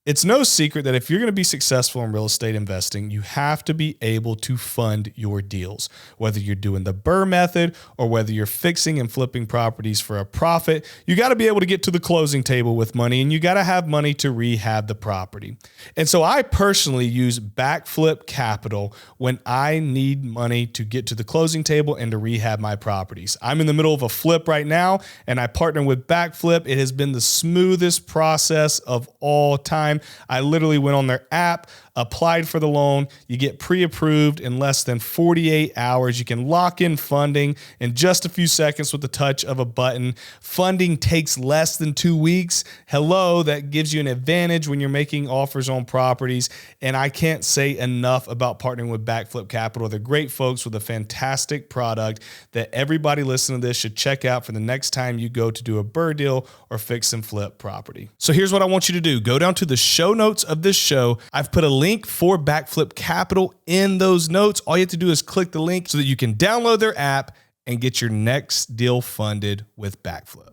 It's no secret that if you're going to be successful in real estate investing, you have to be able to fund your deals. Whether you're doing the Burr method or whether you're fixing and flipping properties for a profit, you got to be able to get to the closing table with money, and you got to have money to rehab the property. And so I personally use Backflip Capital when I need money to get to the closing table and to rehab my properties. I'm in the middle of a flip right now, and I partner with Backflip. It has been the smoothest process of all time. I literally went on their app, applied for the loan. You get pre-approved in less than 48 hours. You can lock in funding in just a few seconds with the touch of a button. Funding takes less than 2 weeks. Hello, that gives you an advantage when you're making offers on properties. And I can't say enough about partnering with Backflip Capital. They're great folks with a fantastic product that everybody listening to this should check out for the next time you go to do a Burr deal or fix and flip property. So here's what I want you to do. Go down to the show notes of this show. I've put a link for Backflip Capital in those notes. All you have to do is click the link so that you can download their app and get your next deal funded with Backflip.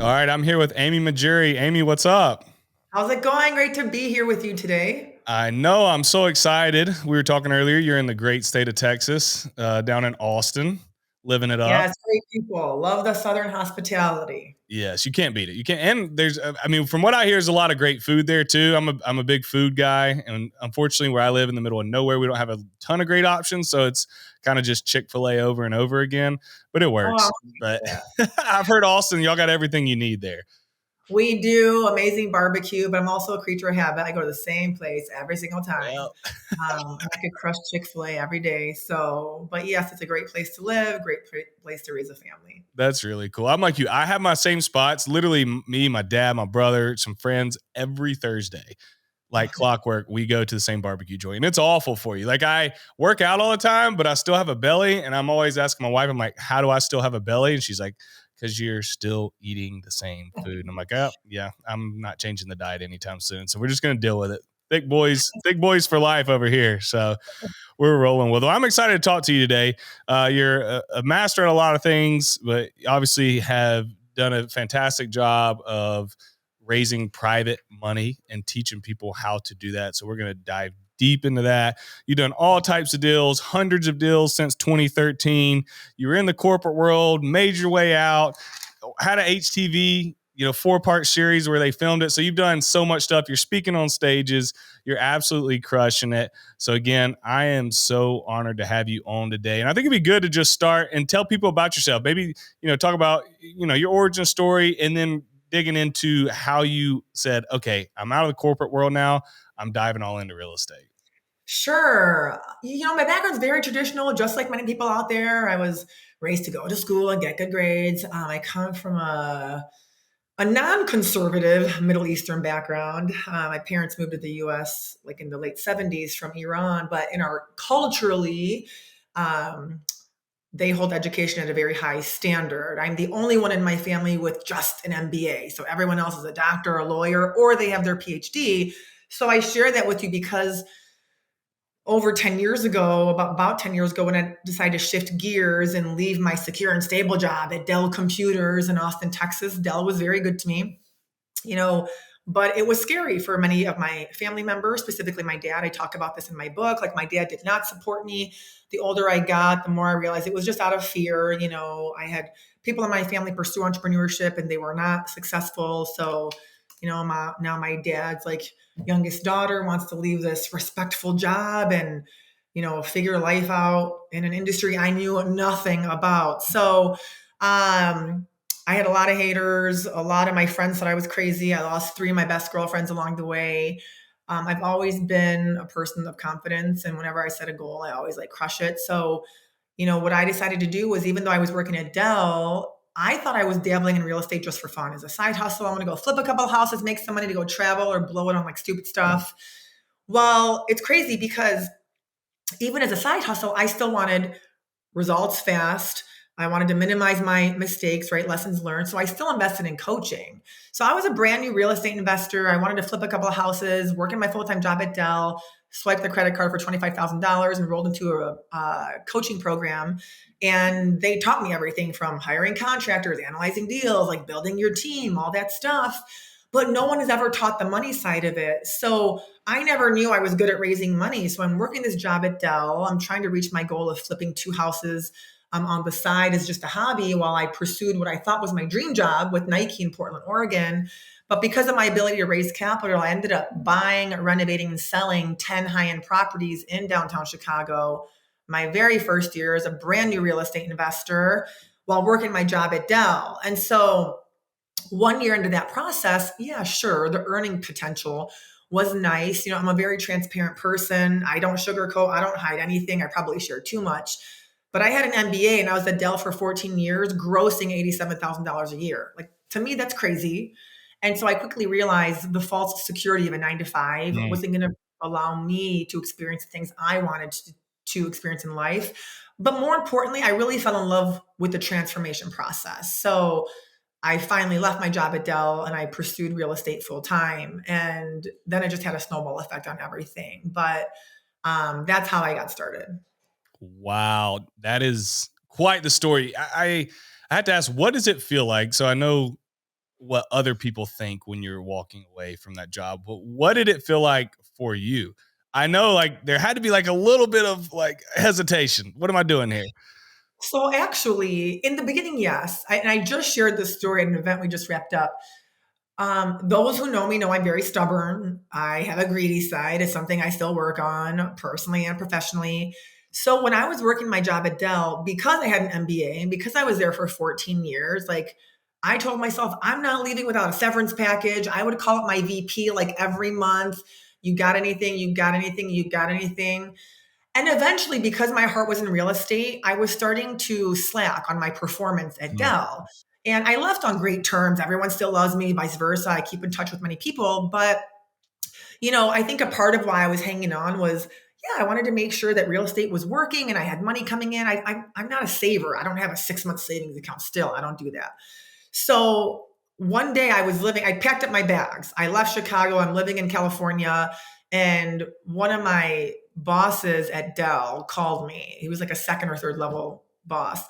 All right, I'm here with Amy Mahjoory. Amy, what's up? How's it going? Great to be here with you today. I know, I'm so excited. We were talking earlier, you're in the great state of Texas, down in Austin, living it up. Yes, great people. Love the Southern hospitality. Yes, you can't beat it. You can't. And there's, I mean, from what I hear, there's a lot of great food there too. I'm a big food guy, and unfortunately, where I live in the middle of nowhere, we don't have a ton of great options. So it's kind of just Chick-fil-A over and over again. But it works. But I've heard Austin, y'all got everything you need there. We do amazing barbecue, but I'm also a creature of habit. I go to the same place every single time. Well. I could crush Chick-fil-A every day. So, but yes, it's a great place to live, great place to raise a family. That's really cool. I'm like you. I have my same spots, literally me, my dad, my brother, some friends every Thursday. Like clockwork, we go to the same barbecue joint, and it's awful for you. Like, I work out all the time, but I still have a belly, and I'm always asking my wife, I'm like, how do I still have a belly? And she's like, because you're still eating the same food. And I'm like, oh, yeah, I'm not changing the diet anytime soon. So we're just going to deal with it. Thick boys for life over here. So we're rolling with it. I'm excited to talk to you today. You're a master at a lot of things, but obviously have done a fantastic job of raising private money and teaching people how to do that. So we're going to dive deep into that. You've done all types of deals, hundreds of deals since 2013. You were in the corporate world, made your way out, had an HTV, 4-part series where they filmed it. So you've done so much stuff. You're speaking on stages. You're absolutely crushing it. So again, I am so honored to have you on today. And I think it'd be good to just start and tell people about yourself. Maybe, talk about, your origin story, and then digging into how you said, okay, I'm out of the corporate world now. I'm diving all into real estate. Sure. My background's very traditional, just like many people out there. I was raised to go to school and get good grades. I come from a non-conservative Middle Eastern background. My parents moved to the U.S. like in the late 70s from Iran, but culturally, they hold education at a very high standard. I'm the only one in my family with just an MBA. So everyone else is a doctor, a lawyer, or they have their PhD. So I share that with you because over 10 years ago, about 10 years ago, when I decided to shift gears and leave my secure and stable job at Dell Computers in Austin, Texas, Dell was very good to me, but it was scary for many of my family members, specifically my dad. I talk about this in my book. Like, my dad did not support me. The older I got, the more I realized it was just out of fear. I had people in my family pursue entrepreneurship and they were not successful. So, now my dad's like youngest daughter wants to leave this respectful job and, figure life out in an industry I knew nothing about. So, I had a lot of haters. A lot of my friends thought I was crazy. I lost 3 of my best girlfriends along the way. I've always been a person of confidence. And whenever I set a goal, I always crush it. So, what I decided to do was, even though I was working at Dell, I thought I was dabbling in real estate just for fun as a side hustle. I want to go flip a couple of houses, make some money to go travel or blow it on stupid stuff. Well, it's crazy because even as a side hustle, I still wanted results fast. I wanted to minimize my mistakes, right? Lessons learned. So I still invested in coaching. So I was a brand new real estate investor. I wanted to flip a couple of houses, work in my full-time job at Dell, swipe the credit card for $25,000, enrolled into a coaching program. And they taught me everything from hiring contractors, analyzing deals, building your team, all that stuff. but no one has ever taught the money side of it. So I never knew I was good at raising money. So I'm working this job at Dell. I'm trying to reach my goal of flipping 2 houses on the side as just a hobby while I pursued what I thought was my dream job with Nike in Portland, Oregon. But because of my ability to raise capital, I ended up buying, renovating, and selling 10 high end properties in downtown Chicago my very first year as a brand new real estate investor while working my job at Dell. And so 1 year into that process, yeah, sure, the earning potential was nice. I'm a very transparent person. I don't sugarcoat, I don't hide anything. I probably share too much. But I had an MBA and I was at Dell for 14 years, grossing $87,000 a year. Like, to me, that's crazy. And so I quickly realized the false security of a 9 to 5 Mm. wasn't going to allow me to experience the things I wanted to experience in life. But more importantly, I really fell in love with the transformation process. So I finally left my job at Dell and I pursued real estate full time. And then it just had a snowball effect on everything. But that's how I got started. Wow, that is quite the story. I had to ask, what does it feel like? So I know what other people think when you're walking away from that job, but what did it feel like for you? I know like there had to be like a little bit of like hesitation. What am I doing here? So actually, in the beginning, yes. And I just shared this story at an event we just wrapped up. Those who know me know I'm very stubborn. I have a greedy side. It's something I still work on personally and professionally. So when I was working my job at Dell, because I had an MBA and because I was there for 14 years, like I told myself, I'm not leaving without a severance package. I would call up my VP like every month. You got anything? You got anything? You got anything? And eventually, because my heart was in real estate, I was starting to slack on my performance at Mm. Dell. And I left on great terms. Everyone still loves me, vice versa. I keep in touch with many people. But, I think a part of why I was hanging on was, yeah, I wanted to make sure that real estate was working and I had money coming in. I'm not a saver. I don't have a 6 month savings account still. I don't do that. So one day I packed up my bags. I left Chicago. I'm living in California. And one of my bosses at Dell called me. He was like a second or third level boss.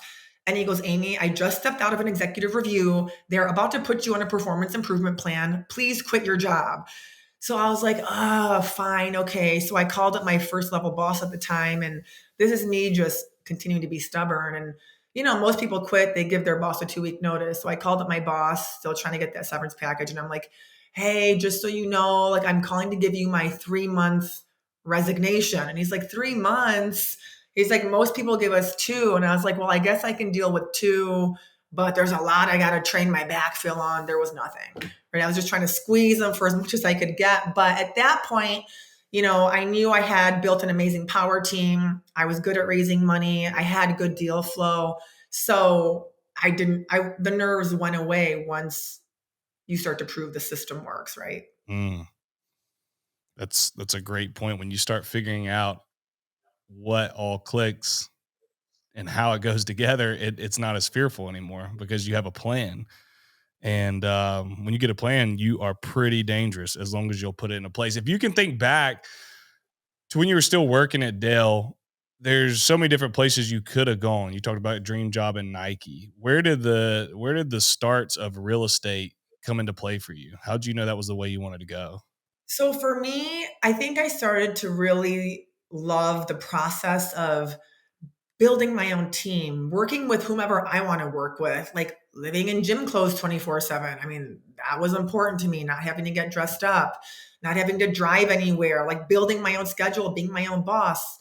And he goes, Amy, I just stepped out of an executive review. They're about to put you on a performance improvement plan. Please quit your job. So I was like, fine. Okay. So I called up my first level boss at the time. And this is me just continuing to be stubborn. And, most people quit, they give their boss a 2 week notice. So I called up my boss, still trying to get that severance package. And I'm like, hey, just so you know, like I'm calling to give you my 3 month resignation. And he's like, 3 months? He's like, most people give us two. And I was like, well, I guess I can deal with two, but there's a lot I got to train my backfill on. There was nothing. Right? I was just trying to squeeze them for as much as I could get. But at that point, I knew I had built an amazing power team. I was good at raising money. I had good deal flow. So the nerves went away once you start to prove the system works, right? Mm. That's a great point. When you start figuring out what all clicks and how it goes together, it's not as fearful anymore because you have a plan. And when you get a plan, you are pretty dangerous as long as you'll put it into place. If you can think back to when you were still working at Dell, there's so many different places you could have gone. You talked about a dream job in Nike. Where did the starts of real estate come into play for you? How did you know that was the way you wanted to go? So for me, I think I started to really love the process of building my own team, working with whomever I want to work with, like living in gym clothes 24/7. I mean, that was important to me, not having to get dressed up, not having to drive anywhere, like building my own schedule, being my own boss.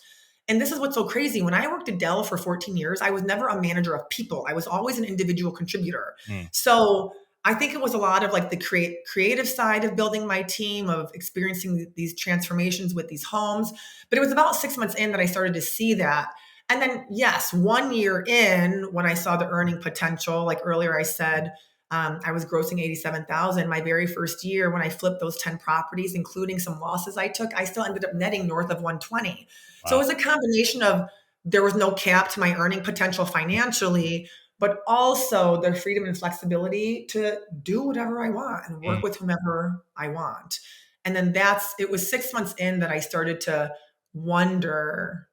And this is what's so crazy. When I worked at Dell for 14 years, I was never a manager of people. I was always an individual contributor. Mm. So I think it was a lot of like the creative side of building my team, of experiencing these transformations with these homes. But it was about 6 months in that I started to see that. And then, yes, 1 year in, when I saw the earning potential, like earlier I said, I was grossing 87,000. My very first year, when I flipped those 10 properties, including some losses I took, I still ended up netting north of 120. So it Wow. was a combination of there was no cap to my earning potential financially, but also the freedom and flexibility to do whatever I want and Mm. work with whomever I want. And then it was 6 months in that I started to wonder,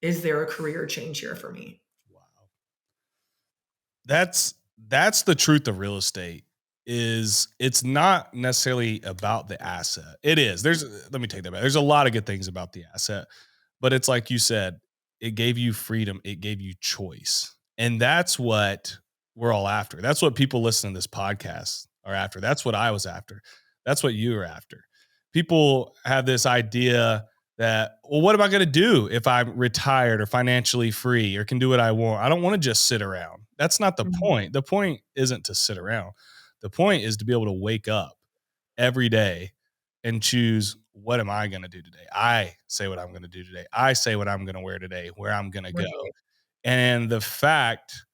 is there a career change here for me? Wow. That's the truth of real estate. is it's not necessarily about the asset. It is. Let me take that back. There's a lot of good things about the asset, but it's like you said, it gave you freedom, it gave you choice. And that's what we're all after. That's what people listening to this podcast are after. That's what I was after. That's what you were after. People have this idea that, well, what am I going to do if I'm retired or financially free or can do what I want? I don't want to just sit around. That's not the Mhm. point. The point isn't to sit around. The point is to be able to wake up every day and choose, what am I going to do today? I say what I'm going to do today. I say what I'm going to wear today, where I'm going to go. Right. And the fact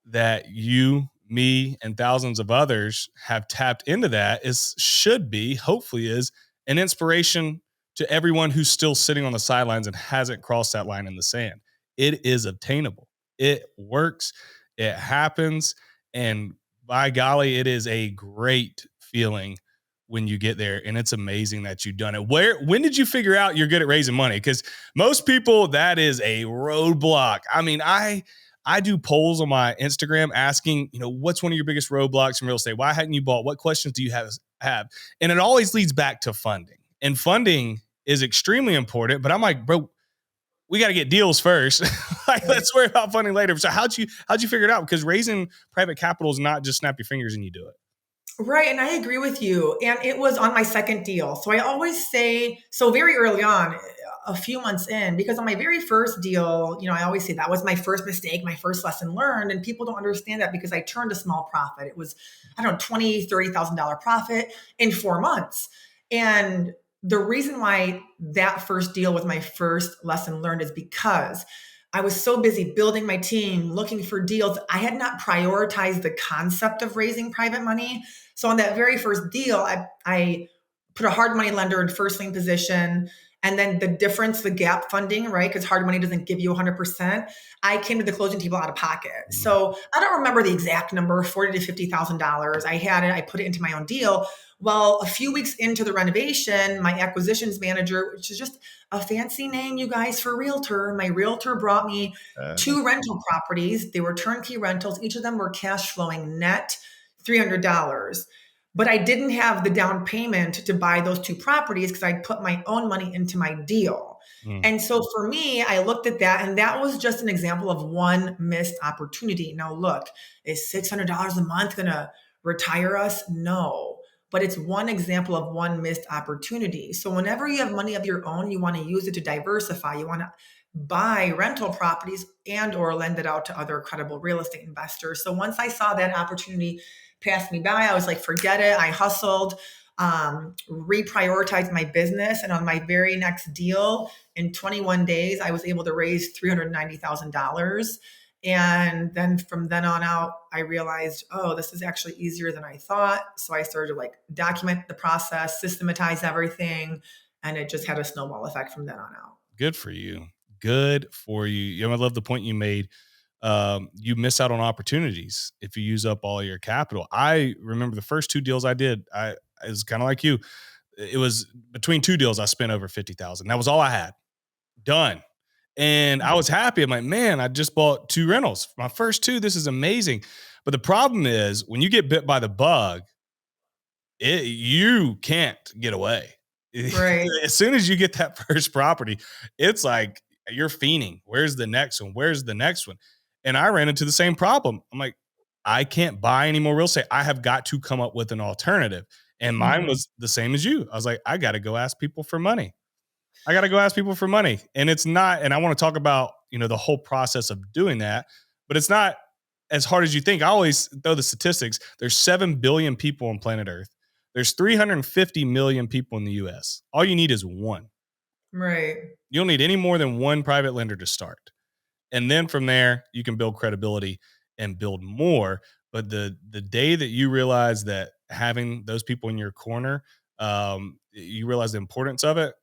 that you, me, and thousands of others have tapped into that should be, hopefully, is an inspiration to everyone who's still sitting on the sidelines and hasn't crossed that line in the sand. It is obtainable. It works. It happens. And by golly, it is a great feeling when you get there, and it's amazing that you've done it. When did you figure out you're good at raising money? Because most people, that is a roadblock. I mean, I do polls on my Instagram asking, what's one of your biggest roadblocks in real estate? Why hadn't you bought? What questions do you have? And it always leads back to funding. And funding is extremely important, but I'm like, bro, we got to get deals first. Like, let's worry about funding later. So how'd you figure it out? Because raising private capital is not just snap your fingers and you do it. Right. And I agree with you. And it was on my second deal. So I always say, so very early on, a few months in, because on my very first deal, I always say that was my first mistake, my first lesson learned. And people don't understand that because I turned a small profit. It was, I don't know, $20,000, $30,000 profit in 4 months. And the reason why that first deal was my first lesson learned is because I was so busy building my team, looking for deals. I had not prioritized the concept of raising private money. So on that very first deal, I put a hard money lender in first lien position. And then the difference, the gap funding, right? Because hard money doesn't give you 100%. I came to the closing table out of pocket. So I don't remember the exact number, $40,000 to $50,000. I had it, I put it into my own deal. Well, a few weeks into the renovation, my acquisitions manager, which is just a fancy name, you guys, for realtor, my realtor brought me two rental properties. They were turnkey rentals. Each of them were cash flowing net $300. But I didn't have the down payment to buy those two properties because I put my own money into my deal. And so for me, I looked at that, and that was just an example of one missed opportunity. Now, look, is $600 a month going to retire us? No. But it's one example of one missed opportunity. So whenever you have money of your own, you want to use it to diversify. You want to buy rental properties and or lend it out to other credible real estate investors. So once I saw that opportunity pass me by, I was like, forget it. I hustled, reprioritized my business. And on my very next deal in 21 days, I was able to raise $390,000. And then from then on out, I realized, oh, this is actually easier than I thought. So I started to document the process, systematize everything. And it just had a snowball effect from then on out. Good for you. Good for you. I love the point you made. You miss out on opportunities if you use up all your capital. I remember the first two deals I did. It was kind of like you. It was between two deals I spent over 50,000. That was all I had. Done. And I was happy. I'm like, man, I just bought two rentals. My first two, this is amazing. But the problem is when you get bit by the bug, you can't get away. Right. As soon as you get that first property, it's like you're fiending. Where's the next one? Where's the next one? And I ran into the same problem. I'm like, I can't buy any more real estate. I have got to come up with an alternative. And mine was the same as you. I was like, I got to go ask people for money. And it's not, and I want to talk about, the whole process of doing that, but it's not as hard as you think. I always throw the statistics. There's 7 billion people on planet Earth. There's 350 million people in the US. All you need is one. Right. You don't need any more than one private lender to start. And then from there, you can build credibility and build more. But the day that you realize that having those people in your corner, you realize the importance of it,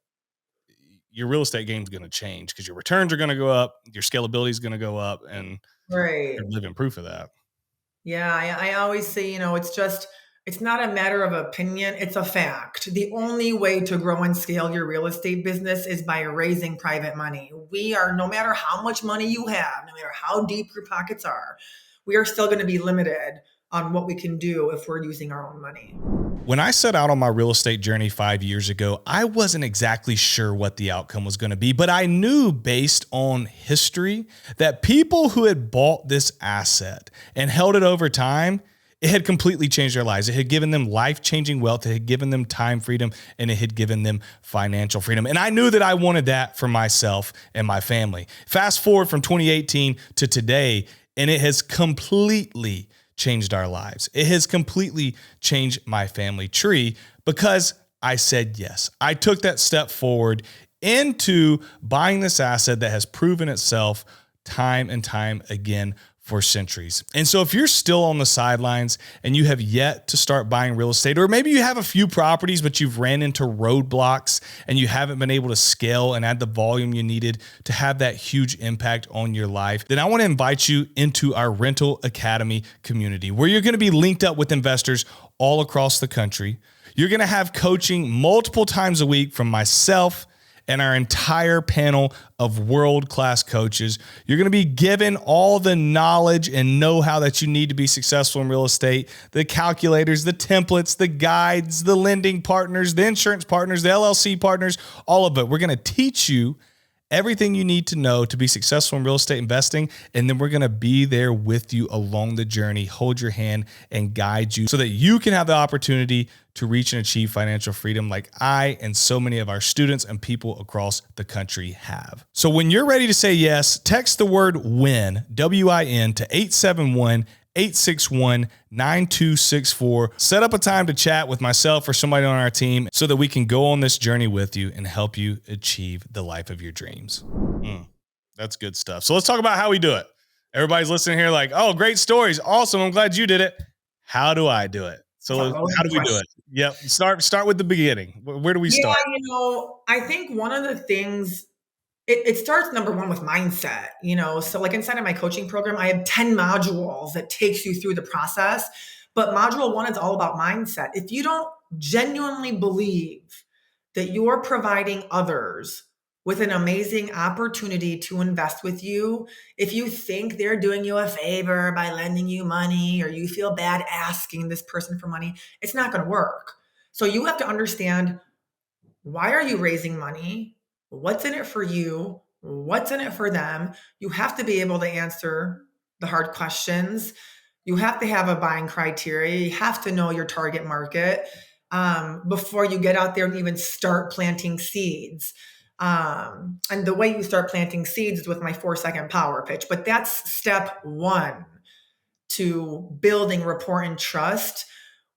your real estate game is going to change because your returns are going to go up, your scalability is going to go up, and Right. you're living proof of that. Yeah. I always say, it's not a matter of opinion. It's a fact. The only way to grow and scale your real estate business is by raising private money. No matter how much money you have, no matter how deep your pockets are, we are still going to be limited on what we can do if we're using our own money. When I set out on my real estate journey 5 years ago, I wasn't exactly sure what the outcome was going to be, but I knew based on history that people who had bought this asset and held it over time, it had completely changed their lives. It had given them life-changing wealth. It had given them time freedom, and it had given them financial freedom. And I knew that I wanted that for myself and my family. Fast forward from 2018 to today, and it has completely changed our lives. It has completely changed my family tree because I said yes. I took that step forward into buying this asset that has proven itself time and time again for centuries. And so if you're still on the sidelines and you have yet to start buying real estate, or maybe you have a few properties, but you've ran into roadblocks and you haven't been able to scale and add the volume you needed to have that huge impact on your life, then I want to invite you into our Rental Academy community, where you're going to be linked up with investors all across the country. You're going to have coaching multiple times a week from myself and our entire panel of world-class coaches. You're going to be given all the knowledge and know-how that you need to be successful in real estate, the calculators, the templates, the guides, the lending partners, the insurance partners, the LLC partners, all of it. We're going to teach you everything you need to know to be successful in real estate investing. And then we're going to be there with you along the journey, hold your hand and guide you so that you can have the opportunity to reach and achieve financial freedom like I and so many of our students and people across the country have. So when you're ready to say yes, text the word WIN, W-I-N, to 871-861-9264. Set up a time to chat with myself or somebody on our team so that we can go on this journey with you and help you achieve the life of your dreams. That's good stuff. So let's talk about how we do it. Everybody's listening here like, oh, great stories. Awesome. I'm glad you did it. How do I do it? So how do we do it? Yep. Start with the beginning. Where do we start? I think one of the things, it starts number one with mindset, so like inside of my coaching program, I have 10 modules that takes you through the process, but module one is all about mindset. If you don't genuinely believe that you're providing others with an amazing opportunity to invest with you, if you think they're doing you a favor by lending you money, or you feel bad asking this person for money, it's not going to work. So you have to understand, why are you raising money? What's in it for you? What's in it for them? You have to be able to answer the hard questions. You have to have a buying criteria. You have to know your target market before you get out there and even start planting seeds. And the way you start planting seeds is with my 4-second power pitch. But that's step one to building rapport and trust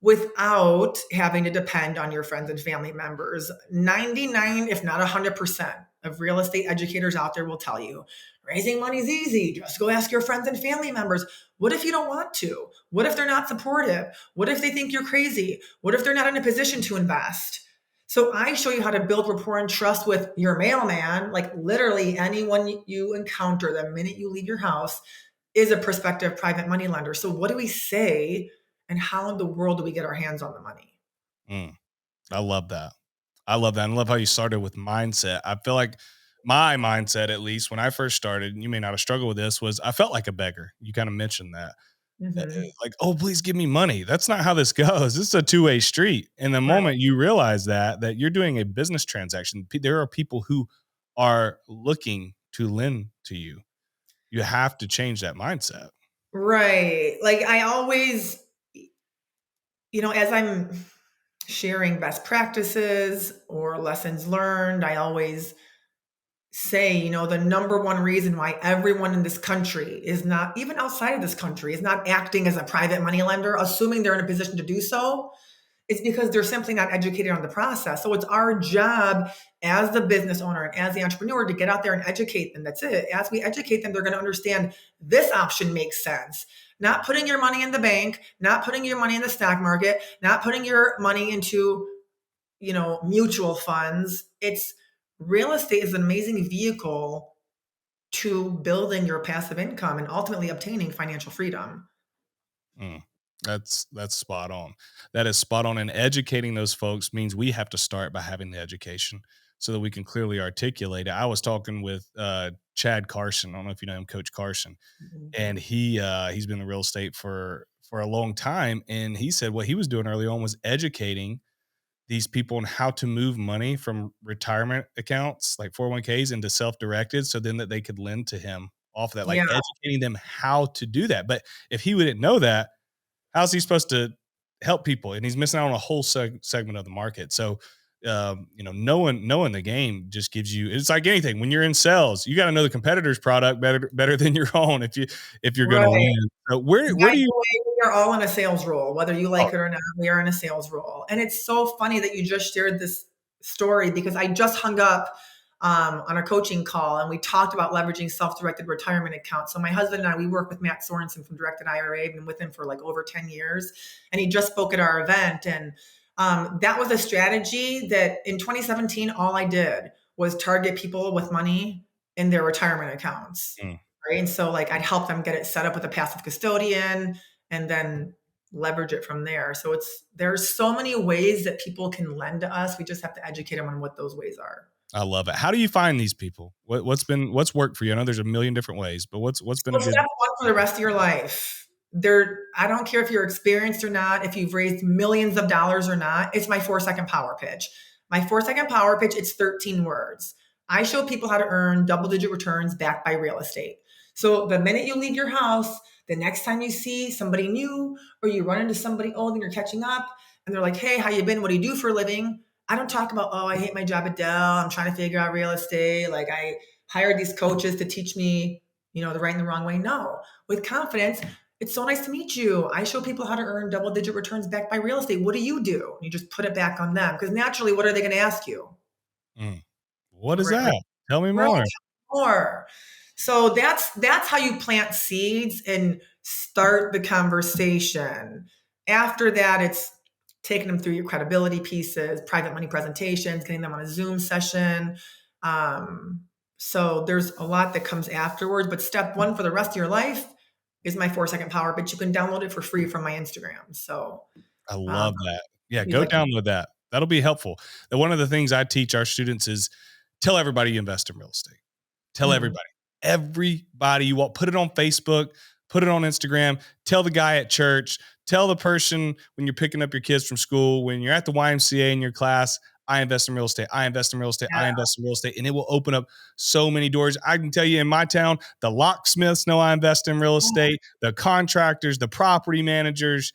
without having to depend on your friends and family members. 99, if not 100% of real estate educators out there will tell you, raising money is easy. Just go ask your friends and family members. What if you don't want to? What if they're not supportive? What if they think you're crazy? What if they're not in a position to invest? So I show you how to build rapport and trust with your mailman, like literally anyone you encounter the minute you leave your house is a prospective private money lender. So what do we say, and how in the world do we get our hands on the money? I love that. I love that. I love how you started with mindset. I feel like my mindset, at least when I first started, and you may not have struggled with this, was I felt like a beggar. You kind of mentioned that. Like, oh, please give me money. That's not how this goes. This is a two-way street. And the moment you realize that you're doing a business transaction, there are people who are looking to lend to you. You have to change that mindset. Right. Like I always, as I'm sharing best practices or lessons learned, I always say, the number one reason why everyone in this country is not, even outside of this country, is not acting as a private money lender, assuming they're in a position to do so, it's because they're simply not educated on the process. So it's our job as the business owner and as the entrepreneur to get out there and educate them. That's it. As we educate them, they're going to understand this option makes sense. Not putting your money in the bank, not putting your money in the stock market, not putting your money into, mutual funds. It's real estate is an amazing vehicle to building your passive income and ultimately obtaining financial freedom. That's spot on. That is spot on. And educating those folks means we have to start by having the education so that we can clearly articulate it. I was talking with Chad Carson. I don't know if you know him, Coach Carson. And he's been in real estate for for a long time. And he said what he was doing early on was educating these people on how to move money from retirement accounts like 401ks into self-directed so then that they could lend to him off of that, like Yeah. educating them how to do that. But if he wouldn't know that, how's he supposed to help people? And he's missing out on a whole segment of the market. So, knowing the game just gives you. It's like anything. When you're in sales, you got to know the competitor's product better than your own if you're going to Right. win. So where By do you? the way, we are all in a sales role, whether you Oh, like it or not. We are in a sales role, and it's so funny that you just shared this story because I just hung up on a coaching call, and we talked about leveraging self-directed retirement accounts. So my husband and I, we work with Matt Sorensen from Directed IRA. I've been with him for like over 10 years, and he just spoke at our event, and that was a strategy that in 2017, all I did was target people with money in their retirement accounts. mm, Right. And so like I'd help them get it set up with a passive custodian and then leverage it from there. So there's so many ways that people can lend to us. We just have to educate them on what those ways are. I love it. How do you find these people? What's worked for you? I know there's a million different ways, but what's been a So good? step one for the rest of your life. I don't care if you're experienced or not, if you've raised millions of dollars or not, it's my 4 second power pitch. My 4 second power pitch, it's 13 words. I show people how to earn double digit returns backed by real estate. So the minute you leave your house, the next time you see somebody new or you run into somebody old and you're catching up and they're like, hey, how you been? What do you do for a living? I don't talk about, oh, I hate my job at Dell. I'm trying to figure out real estate. Like I hired these coaches to teach me the right and the wrong way. No, with confidence, it's so nice to meet you. I show people how to earn double digit returns backed by real estate. What do? You just put it back on them because naturally, what are they going to ask you? Mm, what is Right, right, that? Tell me right. more. More. So that's how you plant seeds and start the conversation. After that, it's taking them through your credibility pieces, private money presentations, getting them on a Zoom session. Um, so there's a lot that comes afterwards. But step one for the rest of your life is my 4 second power, but you can download it for free from my Instagram. So I um, love that. Yeah, we go like to, download that. That'll be helpful. And one of the things I teach our students is tell everybody you invest in real estate. Tell mhm. everybody. Everybody you want. Put it on Facebook, put it on Instagram, tell the guy at church, tell the person when you're picking up your kids from school, when you're at the YMCA in your class, I invest in real estate. I invest in real estate. Yeah. I invest in real estate. And it will open up so many doors. I can tell you in my town, the locksmiths know I invest in real estate, the contractors, the property managers,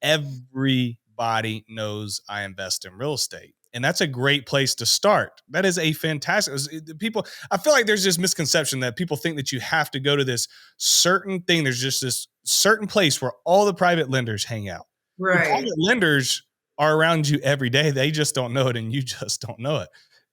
everybody knows I invest in real estate. And that's a great place to start. That is a fantastic people. I feel like there's this misconception that people think that you have to go to this certain thing. There's just this certain place where all the private lenders hang out. The Right. private lenders are around you every day. They just don't know it, and you just don't know it.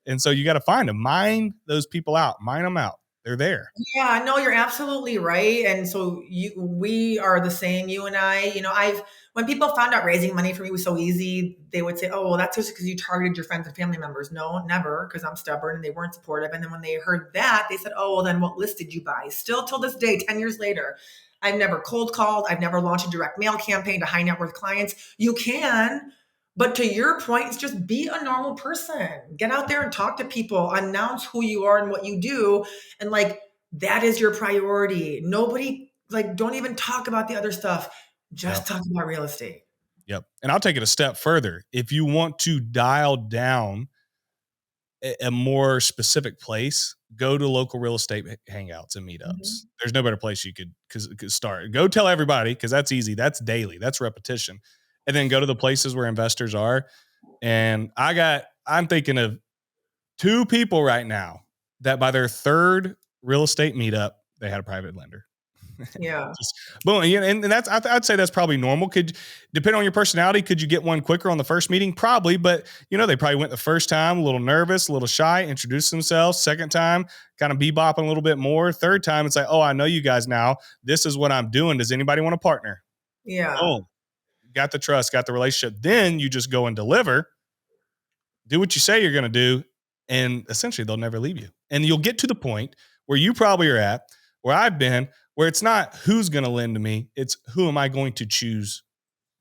And so you got to find them, mine those people out, mine them out. They're there. Yeah, no, you're absolutely right. And so we are the same, you and I. When people found out raising money for me was so easy, they would say, "Oh, well, that's just because you targeted your friends and family members." No, never, because I'm stubborn and they weren't supportive. And then when they heard that, they said, "Oh, well, then what list did you buy?" Still till this day, 10 years later, I've never cold called. I've never launched a direct mail campaign to high net worth clients. You can, but to your point, it's just be a normal person. Get out there and talk to people, announce who you are and what you do, and like that is your priority. Nobody, like, don't even talk about the other stuff. Yep. Just talk about real estate. Yep. And I'll take it a step further. If you want to dial down a more specific place, go to local real estate hangouts and meetups. Mhm. There's no better place you could start. Go tell everybody because that's easy. That's daily. That's repetition. And then go to the places where investors are. And I'm thinking of two people right now that by their third real estate meetup, they had a private lender. Yeah. Just boom, and that's I'd say that's probably normal. Could depend on your personality. Could you get one quicker on the first meeting? Probably, but they probably went the first time a little nervous, a little shy, introduced themselves. Second time, kind of bebopping a little bit more. Third time, it's like, oh, I know you guys now. This is what I'm doing. Does anybody want to partner? Yeah. Boom, got the trust, got the relationship. Then you just go and deliver. Do what you say you're going to do, and essentially they'll never leave you. And you'll get to the point where you probably are at, where I've been, where it's not who's going to lend to me, it's who am I going to choose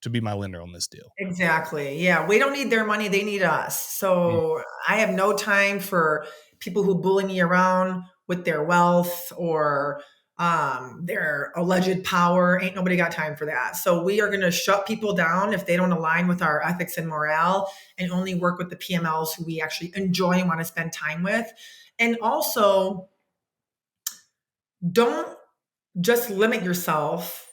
to be my lender on this deal. Exactly. Yeah. We don't need their money. They need us. Mm. So I have no time for people who bully me around with their wealth or their alleged power. Ain't nobody got time for that. So we are going to shut people down if they don't align with our ethics and morale, and only work with the PMLs who we actually enjoy and want to spend time with. And also, don't just limit yourself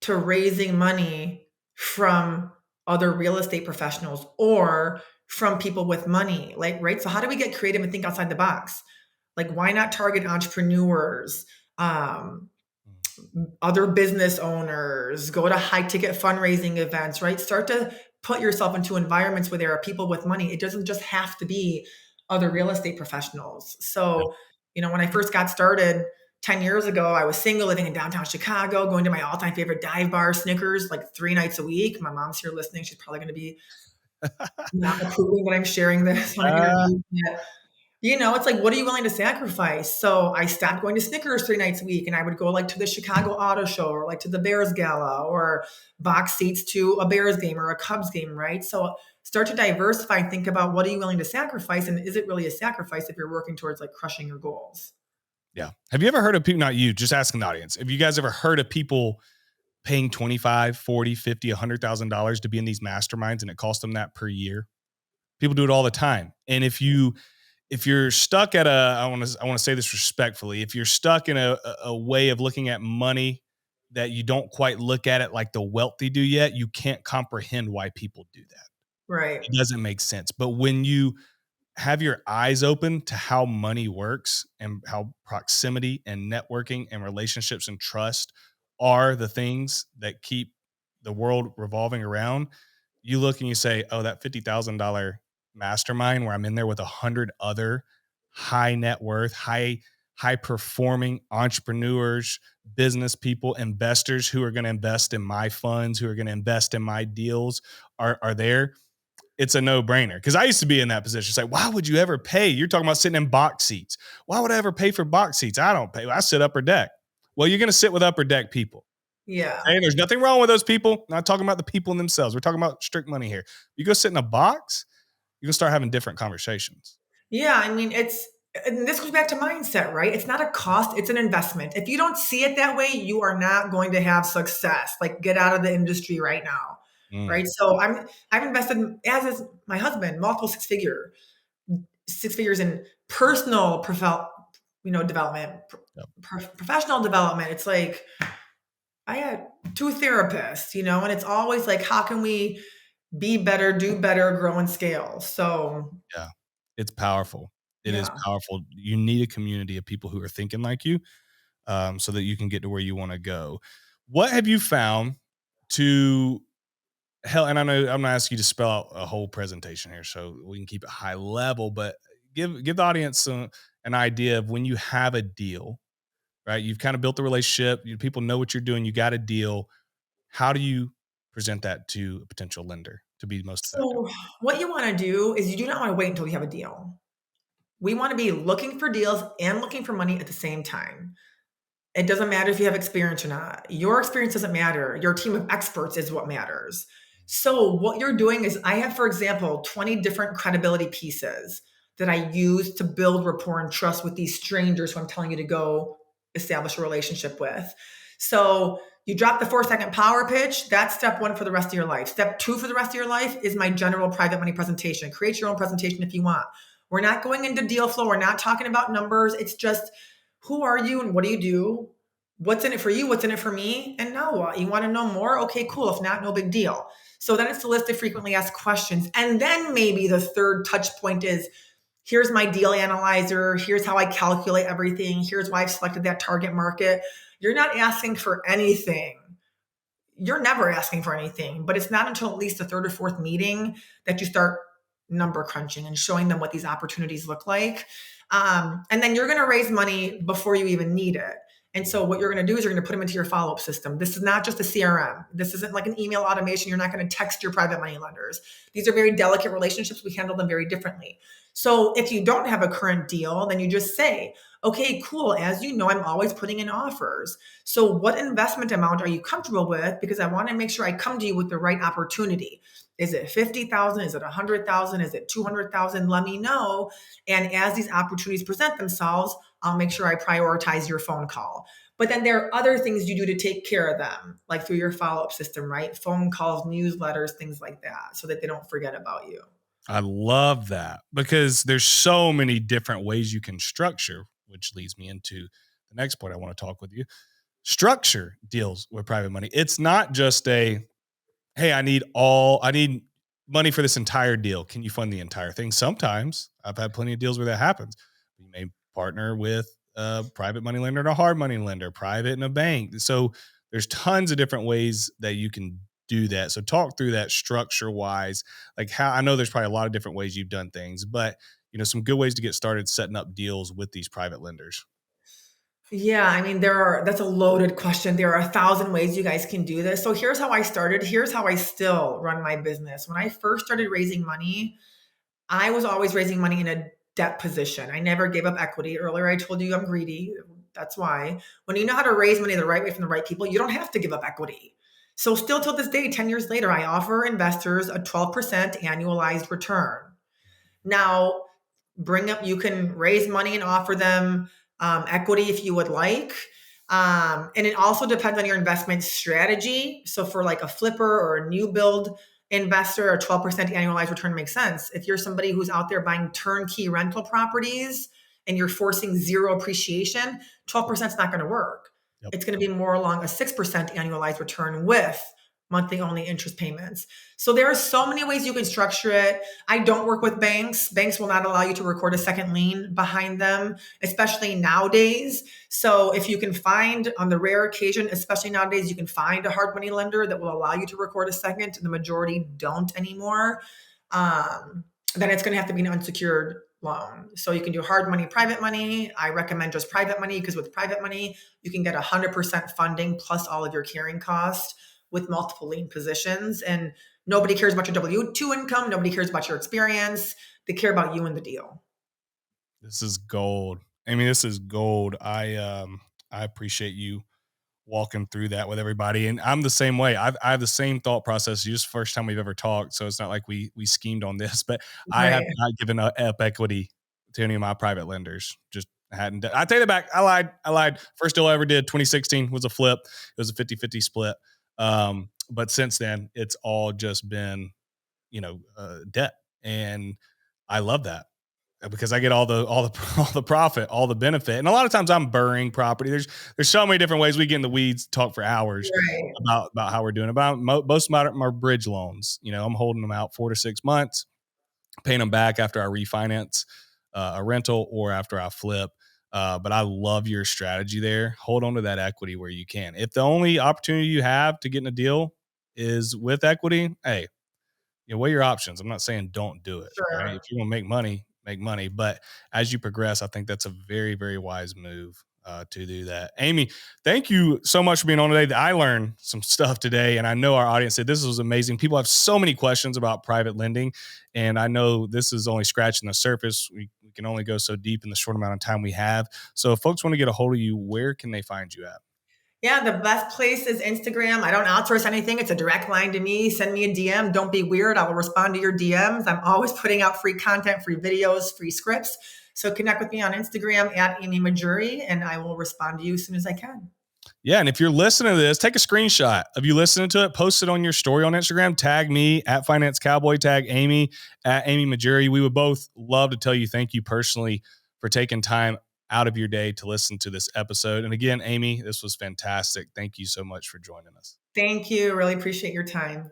to raising money from other real estate professionals or from people with money. Like, right? So how do we get creative and think outside the box? Like, why not target entrepreneurs, other business owners, go to high ticket fundraising events, right? Start to put yourself into environments where there are people with money. It doesn't just have to be other real estate professionals. So, when I first got started 10 years ago, I was single, living in downtown Chicago, going to my all time favorite dive bar, Snickers, like 3 nights a week. My mom's here listening. She's probably going to be not approving that I'm sharing this on an interview. It's like, what are you willing to sacrifice? So I stopped going to Snickers 3 nights a week, and I would go like to the Chicago Auto Show, or like to the Bears Gala, or box seats to a Bears game or a Cubs game, right? So start to diversify and think about, what are you willing to sacrifice? And is it really a sacrifice if you're working towards like crushing your goals? Yeah. Have you ever heard of people, not you, just asking the audience, have you guys ever heard of people paying $25, $40, $50, $100,000 to be in these masterminds, and it costs them that per year? People do it all the time. And if you're stuck at I want to say this respectfully, if you're stuck in a way of looking at money that you don't quite look at it like the wealthy do yet, you can't comprehend why people do that. Right. It doesn't make sense. But when you have your eyes open to how money works and how proximity and networking and relationships and trust are the things that keep the world revolving around, you look and you say, oh, that $50,000 mastermind where I'm in there with 100 other high net worth, high performing entrepreneurs, business people, investors who are going to invest in my funds, who are going to invest in my deals are there. It's a no-brainer. Because I used to be in that position. It's like, why would you ever pay? You're talking about sitting in box seats. Why would I ever pay for box seats? I don't pay. I sit upper deck. Well, you're going to sit with upper deck people. Yeah. Okay? There's nothing wrong with those people. Not talking about the people themselves. We're talking about strict money here. You go sit in a box, you can start having different conversations. Yeah. I mean, and this goes back to mindset, right? It's not a cost, it's an investment. If you don't see it that way, you are not going to have success. Like, get out of the industry right now. Right. So I've invested, as is my husband, multiple six figures in personal development, professional development. It's like, I had 2 therapists, and it's always like, how can we be better, do better, grow and scale? So yeah, it's powerful. It is powerful. You need a community of people who are thinking like you, so that you can get to where you want to go. What have you found to hell? And I know I'm going to ask you to spell out a whole presentation here so we can keep it high level, but give the audience an idea of when you have a deal, right? You've kind of built the relationship. People know what you're doing. You got a deal. How do you present that to a potential lender to be most effective? So what you want to do is, you do not want to wait until you have a deal. We want to be looking for deals and looking for money at the same time. It doesn't matter if you have experience or not. Your experience doesn't matter. Your team of experts is what matters. So what you're doing is, I have, for example, 20 different credibility pieces that I use to build rapport and trust with these strangers who I'm telling you to go establish a relationship with. So you drop the 4-second power pitch. That's step 1 for the rest of your life. Step 2 for the rest of your life is my general private money presentation. Create your own presentation if you want. We're not going into deal flow. We're not talking about numbers. It's just, who are you and what do you do? What's in it for you? What's in it for me? And now what? You want to know more? Okay, cool. If not, no big deal. So then it's the list of frequently asked questions. And then maybe the third touch point is, here's my deal analyzer. Here's how I calculate everything. Here's why I've selected that target market. You're not asking for anything. You're never asking for anything, but it's not until at least the 3rd or 4th meeting that you start number crunching and showing them what these opportunities look like. And then you're going to raise money before you even need it. And so what you're going to do is, you're going to put them into your follow-up system. This is not just a CRM. This isn't like an email automation. You're not going to text your private money lenders. These are very delicate relationships. We handle them very differently. So if you don't have a current deal, then you just say, okay, cool. As you know, I'm always putting in offers. So what investment amount are you comfortable with? Because I want to make sure I come to you with the right opportunity. Is it 50,000? Is it 100,000? Is it 200,000? Let me know. And as these opportunities present themselves, I'll make sure I prioritize your phone call. But then there are other things you do to take care of them, like through your follow-up system, right? Phone calls, newsletters, things like that, so that they don't forget about you. I love that because there's so many different ways you can structure, which leads me into the next point I want to talk with you. Structure deals with private money. It's not just a, hey, I need money for this entire deal. Can you fund the entire thing? Sometimes I've had plenty of deals where that happens. You may partner with a private money lender and a hard money lender, private and a bank. So there's tons of different ways that you can do that. So talk through that structure wise, like how I know there's probably a lot of different ways you've done things, but some good ways to get started setting up deals with these private lenders. Yeah, I mean, that's a loaded question. There are 1,000 ways you guys can do this. So here's how I started. Here's how I still run my business. When I first started raising money, I was always raising money in a debt position. I never gave up equity. Earlier, I told you I'm greedy. That's why. When you know how to raise money the right way from the right people, you don't have to give up equity. So still till this day, 10 years later, I offer investors a 12% annualized return. Now, you can raise money and offer them equity if you would like. And it also depends on your investment strategy. So for like a flipper or a new build investor, a 12% annualized return makes sense. If you're somebody who's out there buying turnkey rental properties and you're forcing zero appreciation, 12% is not going to work. Yep. It's going to be more along a 6% annualized return with monthly only interest payments. So there are so many ways you can structure it. I don't work with banks. Banks will not allow you to record a second lien behind them, especially nowadays. So if you can find, on the rare occasion, especially nowadays, you can find a hard money lender that will allow you to record a second, the majority don't anymore, then it's going to have to be an unsecured loan. So you can do hard money, private money. I recommend just private money because with private money, you can get 100% funding plus all of your carrying costs with multiple lien positions. And nobody cares about your W-2 income. Nobody cares about your experience. They care about you and the deal. This is gold. I mean, this is gold. I appreciate you walking through that with everybody. And I'm the same way. I have the same thought process. Just first time we've ever talked. So it's not like we schemed on this, but I have Right. not given up equity to any of my private lenders. Just hadn't. I take it back. I lied. First deal I ever did, 2016, was a flip. It was a 50-50 split. But since then it's all just been, debt. And I love that because I get all the profit, all the benefit. And a lot of times I'm burying property. There's so many different ways. We get in the weeds, talk for hours Right. about how we're doing. About most of them are bridge loans. I'm holding them out 4 to 6 months, paying them back after I refinance a rental or after I flip. But I love your strategy there. Hold on to that equity where you can. If the only opportunity you have to get in a deal is with equity, hey, weigh your options. I'm not saying don't do it. Right? Sure. If you want to make money, make money. But as you progress, I think that's a very, very wise move to do that. Amy, thank you so much for being on today. I learned some stuff today, and I know our audience said this was amazing. People have so many questions about private lending, and I know this is only scratching the surface. We can only go so deep in the short amount of time we have. So if folks want to get a hold of you, where can they find you at? Yeah, the best place is Instagram. I don't outsource anything. It's a direct line to me. Send me a DM. Don't be weird. I will respond to your DMs. I'm always putting out free content, free videos, free scripts. So connect with me on Instagram at Amy Mahjoory, and I will respond to you as soon as I can. Yeah. And if you're listening to this, take a screenshot of you listening to it, post it on your story on Instagram, tag me at Finance Cowboy, tag Amy at Amy Mahjoory. We would both love to tell you thank you personally for taking time out of your day to listen to this episode. And again, Amy, this was fantastic. Thank you so much for joining us. Thank you. Really appreciate your time.